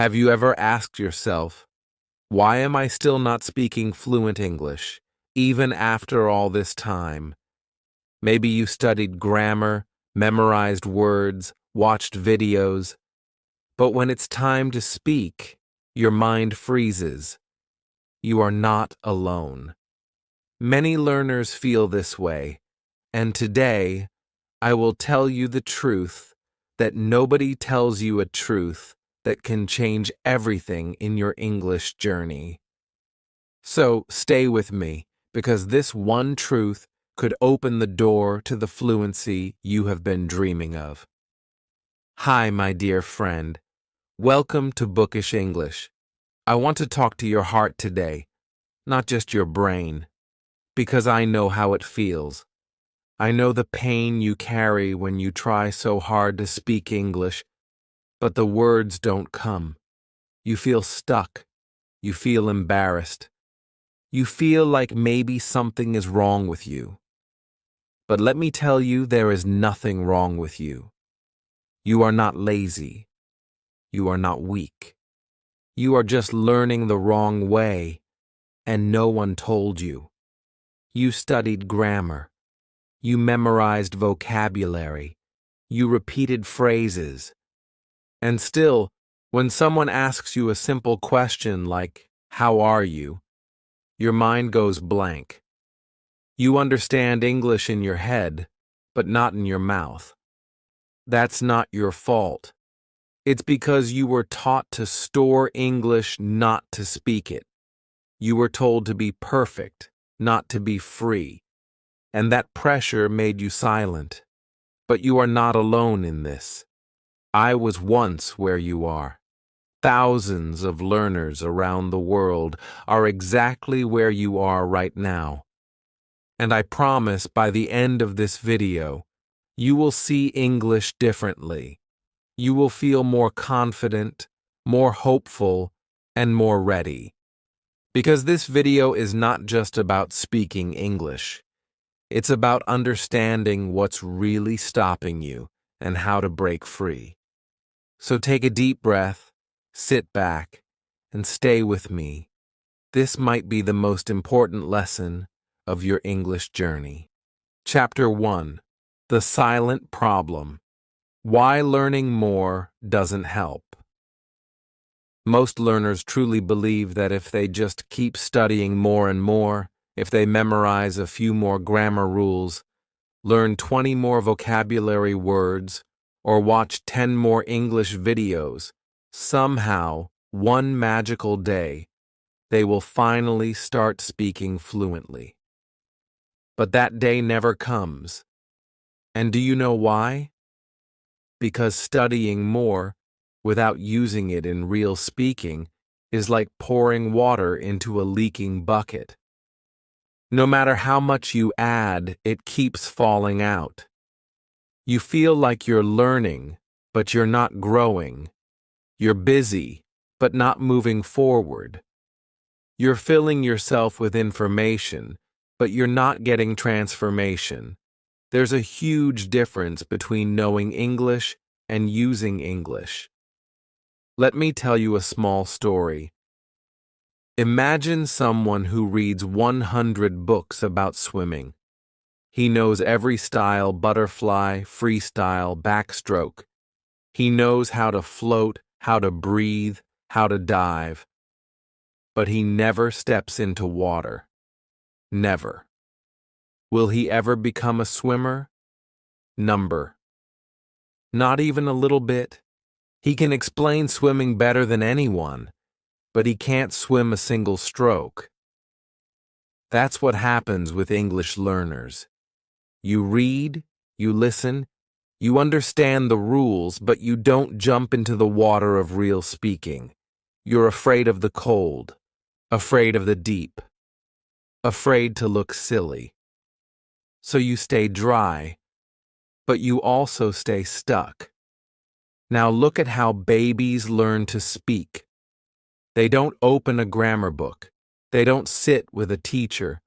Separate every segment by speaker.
Speaker 1: Have you ever asked yourself, why am I still not speaking fluent English, even after all this time? Maybe you studied grammar, memorized words, watched videos, but when it's time to speak, your mind freezes. You are not alone. Many learners feel this way, and today I will tell you the truth that nobody tells you a truth that can change everything in your English journey. So stay with me, because this one truth could open the door to the fluency you have been dreaming of. Hi, my dear friend. Welcome to Bookish English. I want to talk to your heart today, not just your brain, because I know how it feels. I know the pain you carry when you try so hard to speak English, but the words don't come. You feel stuck. You feel embarrassed. You feel like maybe something is wrong with you. But let me tell you, there is nothing wrong with you. You are not lazy. You are not weak. You are just learning the wrong way, and no one told you. You studied grammar. You memorized vocabulary. You repeated phrases. And still, when someone asks you a simple question like, "How are you?" your mind goes blank. You understand English in your head, but not in your mouth. That's not your fault. It's because you were taught to store English, not to speak it. You were told to be perfect, not to be free. And that pressure made you silent. But you are not alone in this. I was once where you are. Thousands of learners around the world are exactly where you are right now. And I promise by the end of this video, you will see English differently. You will feel more confident, more hopeful, and more ready. Because this video is not just about speaking English. It's about understanding what's really stopping you and how to break free. So take a deep breath, sit back, and stay with me. This might be the most important lesson of your English journey. Chapter 1. The Silent Problem. Why learning more doesn't help. Most learners truly believe that if they just keep studying more and more, if they memorize a few more grammar rules, learn 20 more vocabulary words, or watch 10 more English videos, somehow, one magical day, they will finally start speaking fluently. But that day never comes. And do you know why? Because studying more, without using it in real speaking, is like pouring water into a leaking bucket. No matter how much you add, it keeps falling out. You feel like you're learning, but you're not growing. You're busy, but not moving forward. You're filling yourself with information, but you're not getting transformation. There's a huge difference between knowing English and using English. Let me tell you a small story. Imagine someone who reads 100 books about swimming. He knows every style: butterfly, freestyle, backstroke. He knows how to float, how to breathe, how to dive. But he never steps into water. Never. Will he ever become a swimmer? Number. Not even a little bit. He can explain swimming better than anyone, but he can't swim a single stroke. That's what happens with English learners. You read, you listen, you understand the rules, but you don't jump into the water of real speaking. You're afraid of the cold, afraid of the deep, afraid to look silly. So you stay dry, but you also stay stuck. Now look at how babies learn to speak. They don't open a grammar book. They don't sit with a teacher.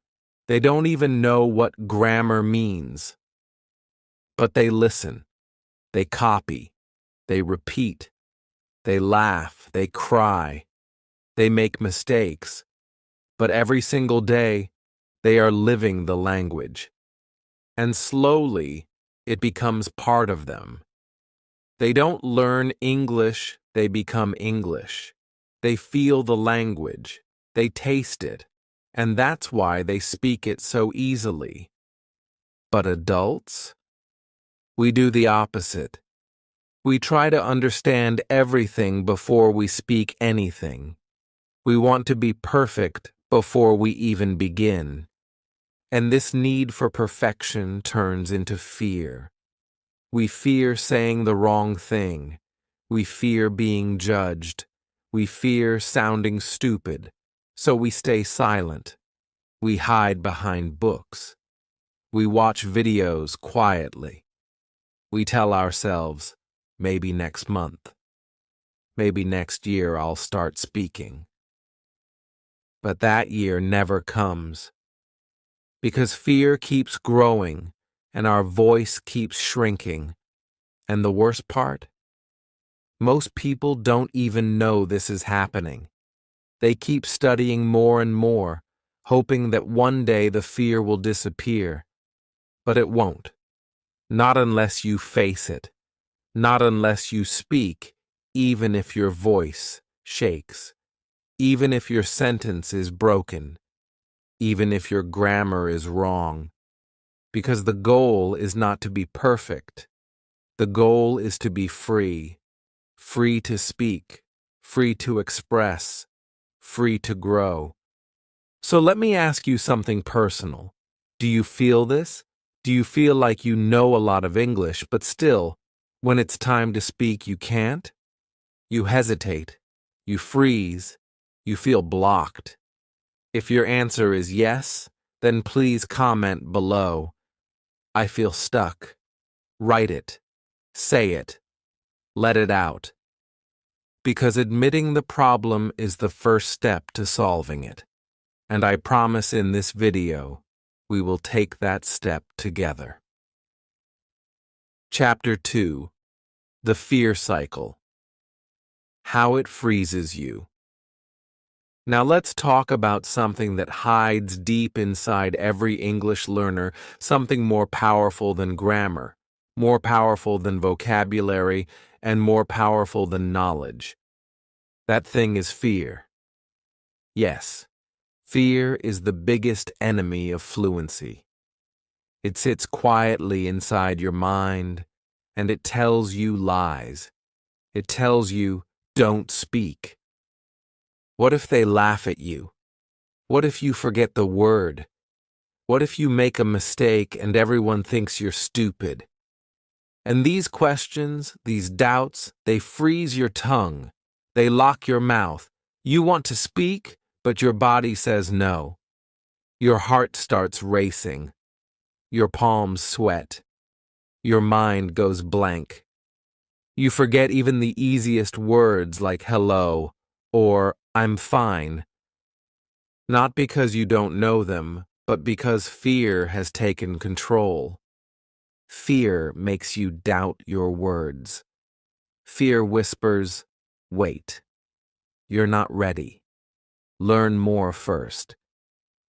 Speaker 1: They don't even know what grammar means. But they listen. They copy. They repeat. They laugh, they cry, they make mistakes, but every single day, they are living the language. And slowly, it becomes part of them. They don't learn English, they become English. They feel the language, they taste it, and that's why they speak it so easily. But adults? We do the opposite. We try to understand everything before we speak anything. We want to be perfect before we even begin. And this need for perfection turns into fear. We fear saying the wrong thing. We fear being judged. We fear sounding stupid. So we stay silent. We hide behind books. We watch videos quietly. We tell ourselves, maybe next month. Maybe next year I'll start speaking. But that year never comes. Because fear keeps growing and our voice keeps shrinking. And the worst part? Most people don't even know this is happening. They keep studying more and more, hoping that one day the fear will disappear. But it won't. Not unless you face it. Not unless you speak, even if your voice shakes. Even if your sentence is broken. Even if your grammar is wrong. Because the goal is not to be perfect. The goal is to be free. Free to speak. Free to express. Free to grow. So let me ask you something personal. Do you feel this? Do you feel like you know a lot of English, but still, when it's time to speak, you can't? You hesitate. You freeze. You feel blocked. If your answer is yes, then please comment below. I feel stuck. Write it. Say it. Let it out. Because admitting the problem is the first step to solving it. And I promise in this video, we will take that step together. Chapter 2. The Fear Cycle. How it freezes you. Now let's talk about something that hides deep inside every English learner, something more powerful than grammar, more powerful than vocabulary, and more powerful than knowledge. That thing is fear. Yes, fear is the biggest enemy of fluency. It sits quietly inside your mind, and it tells you lies. It tells you, don't speak. What if they laugh at you? What if you forget the word? What if you make a mistake and everyone thinks you're stupid? And these questions, these doubts, they freeze your tongue. They lock your mouth. You want to speak, but your body says no. Your heart starts racing. Your palms sweat. Your mind goes blank. You forget even the easiest words like hello or I'm fine. Not because you don't know them, but because fear has taken control. Fear makes you doubt your words. Fear whispers, wait. You're not ready. Learn more first.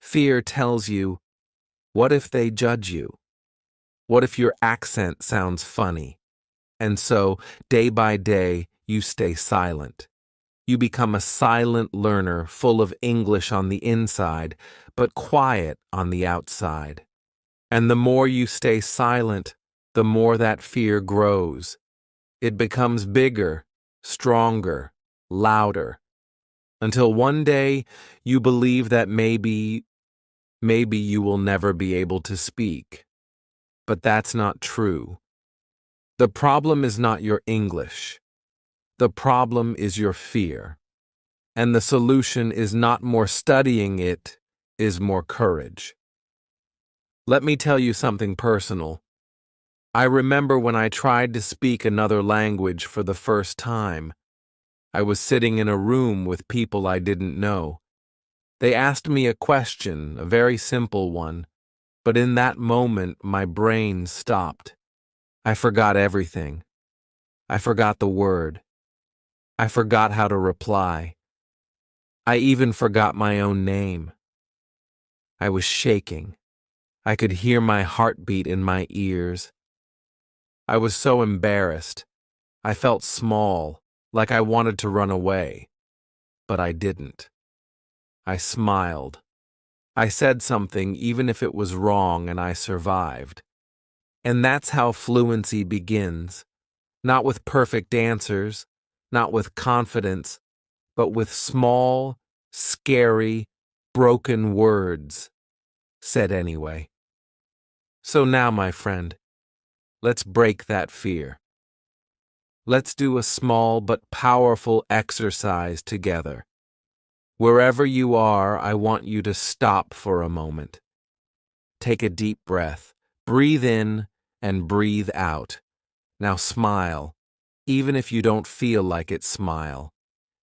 Speaker 1: Fear tells you, what if they judge you? What if your accent sounds funny? And so, day by day, you stay silent. You become a silent learner full of English on the inside, but quiet on the outside. And the more you stay silent, the more that fear grows. It becomes bigger, stronger, louder, until one day you believe that maybe you will never be able to speak. But that's not true. The problem is not your English. The problem is your fear. And the solution is not more studying, it is more courage. Let me tell you something personal. I remember when I tried to speak another language for the first time. I was sitting in a room with people I didn't know. They asked me a question, a very simple one, but in that moment my brain stopped. I forgot everything. I forgot the word. I forgot how to reply. I even forgot my own name. I was shaking. I could hear my heartbeat in my ears. I was so embarrassed. I felt small, like I wanted to run away. But I didn't. I smiled. I said something even if it was wrong, and I survived. And that's how fluency begins. Not with perfect answers, not with confidence, but with small, scary, broken words, said anyway. So now, my friend, let's break that fear. Let's do a small but powerful exercise together. Wherever you are, I want you to stop for a moment. Take a deep breath, breathe in and breathe out. Now smile, even if you don't feel like it, smile.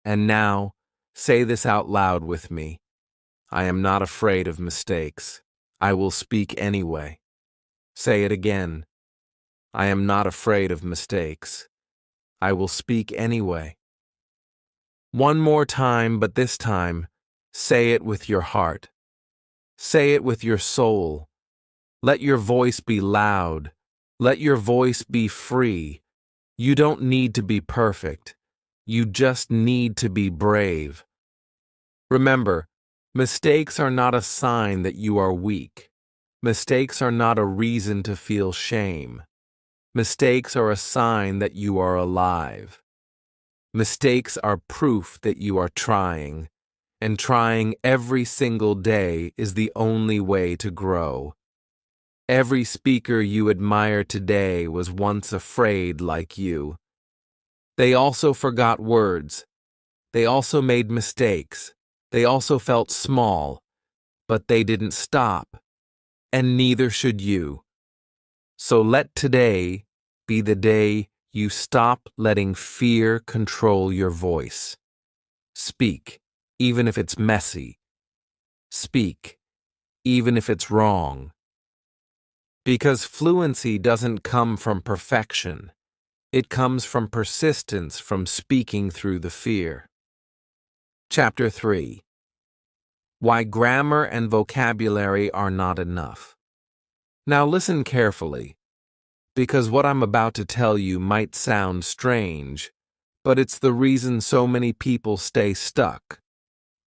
Speaker 1: And now, say this out loud with me. I am not afraid of mistakes. I will speak anyway. Say it again. I am not afraid of mistakes. I will speak anyway. One more time, but this time, say it with your heart. Say it with your soul. Let your voice be loud. Let your voice be free. You don't need to be perfect. You just need to be brave. Remember, mistakes are not a sign that you are weak. Mistakes are not a reason to feel shame. Mistakes are a sign that you are alive. Mistakes are proof that you are trying, and trying every single day is the only way to grow. Every speaker you admire today was once afraid like you. They also forgot words. They also made mistakes. They also felt small, but they didn't stop, and neither should you. So let today be the day you stop letting fear control your voice. Speak, even if it's messy. Speak, even if it's wrong. Because fluency doesn't come from perfection. It comes from persistence, from speaking through the fear. Chapter 3. Why grammar and vocabulary are not enough. Now listen carefully, because what I'm about to tell you might sound strange, but it's the reason so many people stay stuck.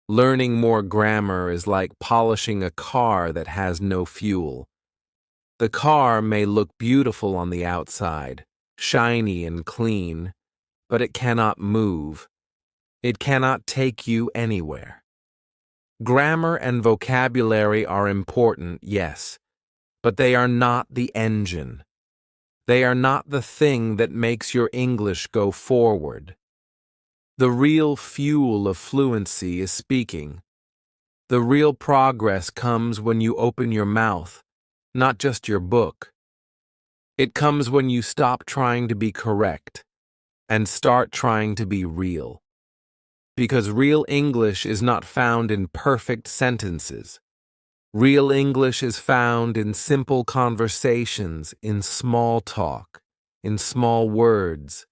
Speaker 1: Learning more grammar is like polishing a car that has no fuel. The car may look beautiful on the outside, shiny and clean, but it cannot move. It cannot take you anywhere. Grammar and vocabulary are important, yes, but they are not the engine. They are not the thing that makes your English go forward. The real fuel of fluency is speaking. The real progress comes when you open your mouth, not just your book. It comes when you stop trying to be correct and start trying to be real. Because real English is not found in perfect sentences. Real English is found in simple conversations, in small talk, in small words,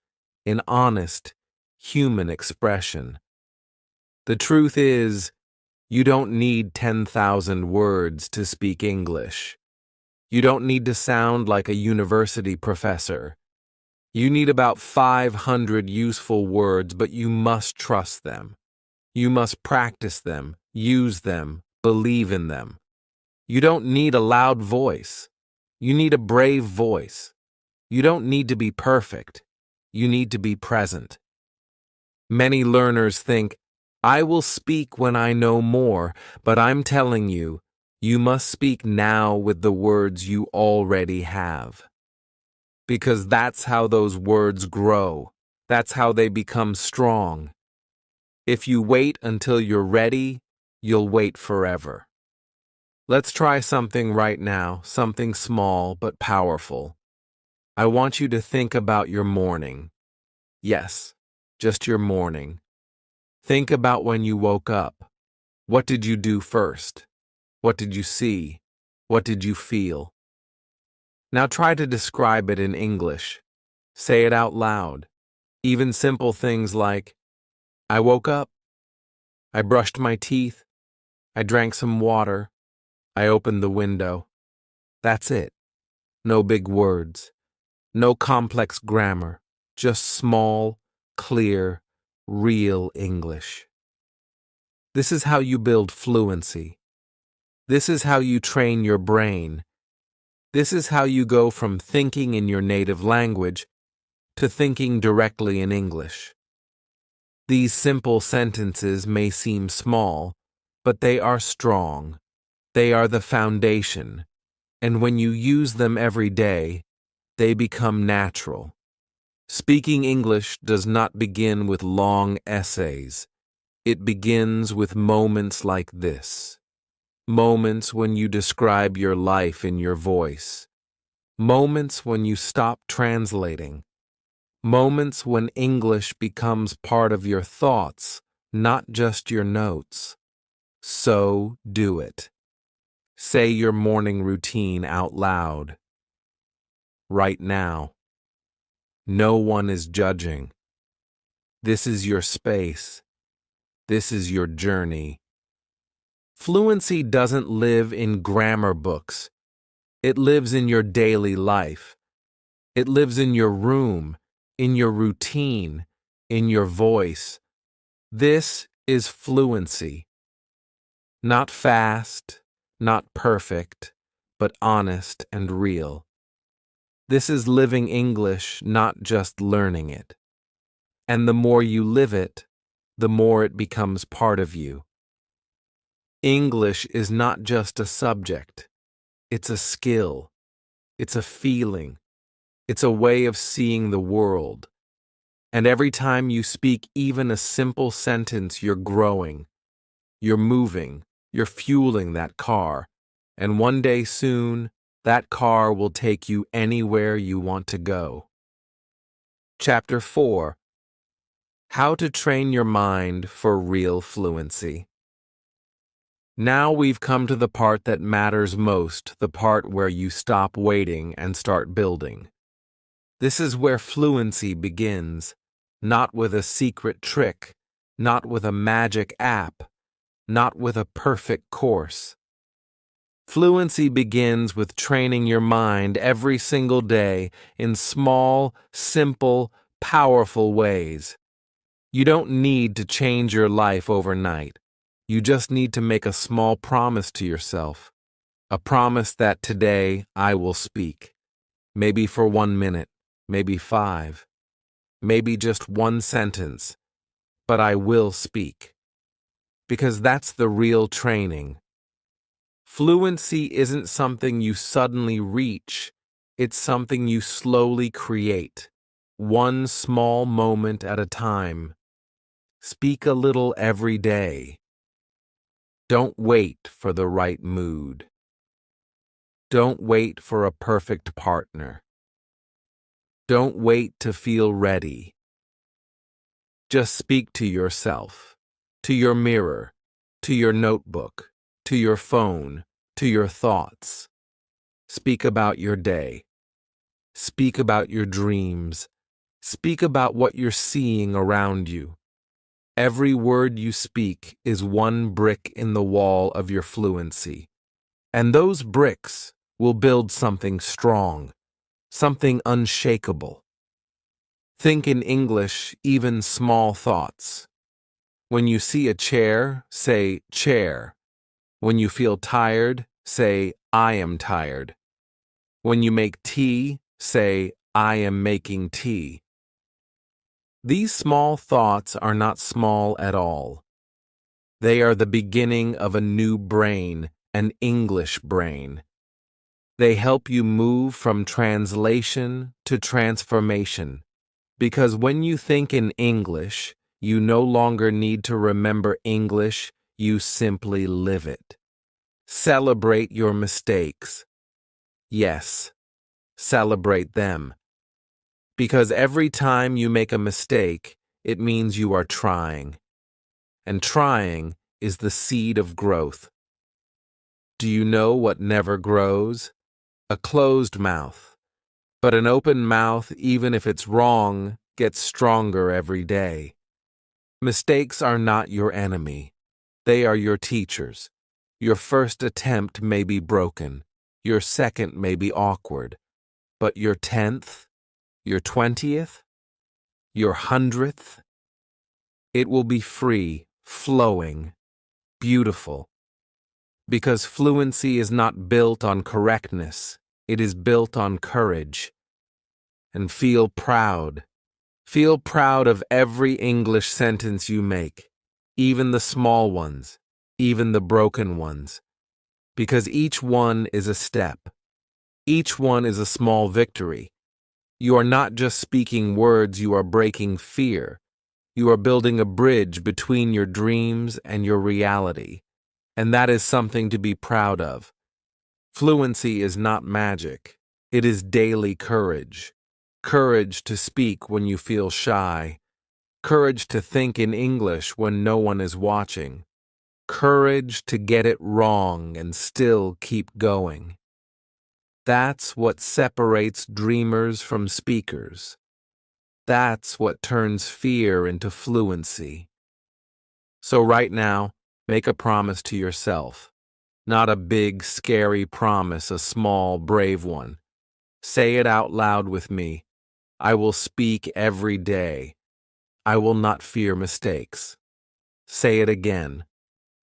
Speaker 1: in honest, human expression. The truth is, you don't need 10,000 words to speak English. You don't need to sound like a university professor. You need about 500 useful words, but you must trust them. You must practice them, use them, believe in them. You don't need a loud voice. You need a brave voice. You don't need to be perfect. You need to be present. Many learners think, I will speak when I know more, but I'm telling you, you must speak now with the words you already have. Because that's how those words grow. That's how they become strong. If you wait until you're ready, you'll wait forever. Let's try something right now, something small but powerful. I want you to think about your morning. Yes, just your morning. Think about when you woke up. What did you do first? What did you see? What did you feel? Now try to describe it in English. Say it out loud. Even simple things like, I woke up, I brushed my teeth, I drank some water, I opened the window. That's it. No big words, no complex grammar, just small, clear, real English. This is how you build fluency. This is how you train your brain. This is how you go from thinking in your native language to thinking directly in English. These simple sentences may seem small, but they are strong. They are the foundation, and when you use them every day, they become natural. Speaking English does not begin with long essays. It begins with moments like this. Moments when you describe your life in your voice. Moments when you stop translating. Moments when English becomes part of your thoughts, not just your notes. So do it. Say your morning routine out loud. Right now. No one is judging. This is your space. This is your journey. Fluency doesn't live in grammar books. It lives in your daily life. It lives in your room, in your routine, in your voice. This is fluency. Not fast, not perfect, but honest and real. This is living English, not just learning it. And the more you live it, the more it becomes part of you. English is not just a subject. It's a skill. It's a feeling. It's a way of seeing the world. And every time you speak even a simple sentence, you're growing. You're moving. You're fueling that car. And one day soon, that car will take you anywhere you want to go. Chapter 4. How to train your mind for real fluency. Now we've come to the part that matters most, the part where you stop waiting and start building. This is where fluency begins, not with a secret trick, not with a magic app, not with a perfect course. Fluency begins with training your mind every single day in small, simple, powerful ways. You don't need to change your life overnight. You just need to make a small promise to yourself. A promise that today I will speak. Maybe for 1 minute, maybe 5, maybe just one sentence, but I will speak. Because that's the real training. Fluency isn't something you suddenly reach. It's something you slowly create, one small moment at a time. Speak a little every day. Don't wait for the right mood. Don't wait for a perfect partner. Don't wait to feel ready. Just speak to yourself, to your mirror, to your notebook, to your phone, to your thoughts. Speak about your day. Speak about your dreams. Speak about what you're seeing around you. Every word you speak is one brick in the wall of your fluency. And those bricks will build something strong, something unshakable. Think in English, even small thoughts. When you see a chair, say chair. When you feel tired, say I am tired. When you make tea, say I am making tea. These small thoughts are not small at all. They are the beginning of a new brain, an English brain. They help you move from translation to transformation. Because when you think in English, you no longer need to remember English, you simply live it. Celebrate your mistakes. Yes, celebrate them. Because every time you make a mistake, it means you are trying. And trying is the seed of growth. Do you know what never grows? A closed mouth. But an open mouth, even if it's wrong, gets stronger every day. Mistakes are not your enemy. They are your teachers. Your first attempt may be broken. Your second may be awkward. But your 10th, your 20th, your 100th, it will be free, flowing, beautiful. Because fluency is not built on correctness. It is built on courage. And feel proud. Feel proud of every English sentence you make, even the small ones, even the broken ones, because each one is a step. Each one is a small victory. You are not just speaking words, you are breaking fear. You are building a bridge between your dreams and your reality, and that is something to be proud of. Fluency is not magic. It is daily courage. Courage to speak when you feel shy. Courage to think in English when no one is watching. Courage to get it wrong and still keep going. That's what separates dreamers from speakers. That's what turns fear into fluency. So right now, make a promise to yourself. Not a big, scary promise, a small, brave one. Say it out loud with me. I will speak every day. I will not fear mistakes. Say it again.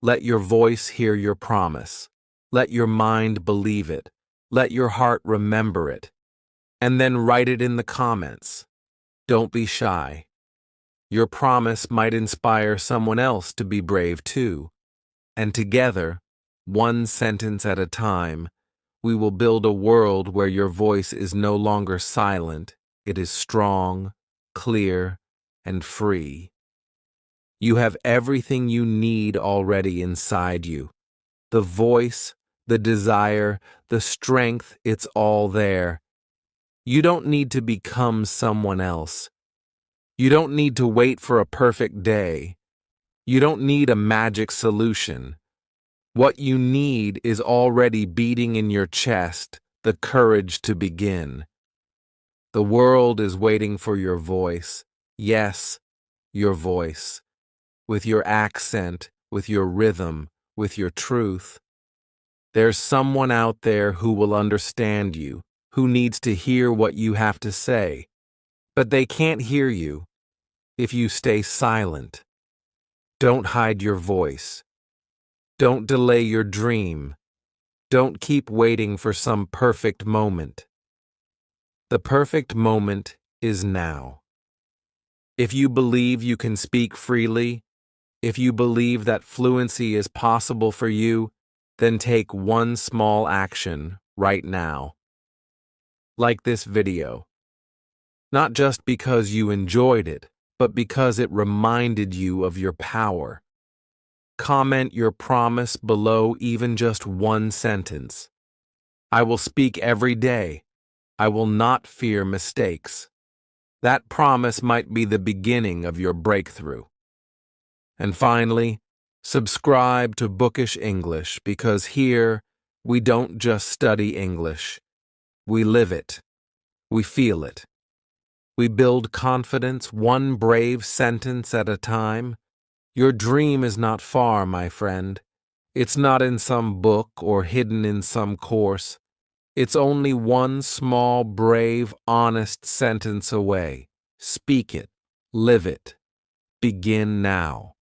Speaker 1: Let your voice hear your promise. Let your mind believe it. Let your heart remember it. And then write it in the comments. Don't be shy. Your promise might inspire someone else to be brave too. And together, one sentence at a time, we will build a world where your voice is no longer silent. It is strong, clear, and free. You have everything you need already inside you. The voice, the desire, the strength, it's all there. You don't need to become someone else. You don't need to wait for a perfect day. You don't need a magic solution. What you need is already beating in your chest, the courage to begin. The world is waiting for your voice. Yes, your voice. With your accent, with your rhythm, with your truth. There's someone out there who will understand you, who needs to hear what you have to say. But they can't hear you if you stay silent. Don't hide your voice. Don't delay your dream. Don't keep waiting for some perfect moment. The perfect moment is now. If you believe you can speak freely, if you believe that fluency is possible for you, then take one small action right now. Like this video. Not just because you enjoyed it, but because it reminded you of your power. Comment your promise below, even just one sentence. I will speak every day. I will not fear mistakes. That promise might be the beginning of your breakthrough. And finally, subscribe to Bookish English, because here we don't just study English. We live it. We feel it. We build confidence one brave sentence at a time. Your dream is not far, my friend. It's not in some book or hidden in some course. It's only one small, brave, honest sentence away. Speak it. Live it. Begin now.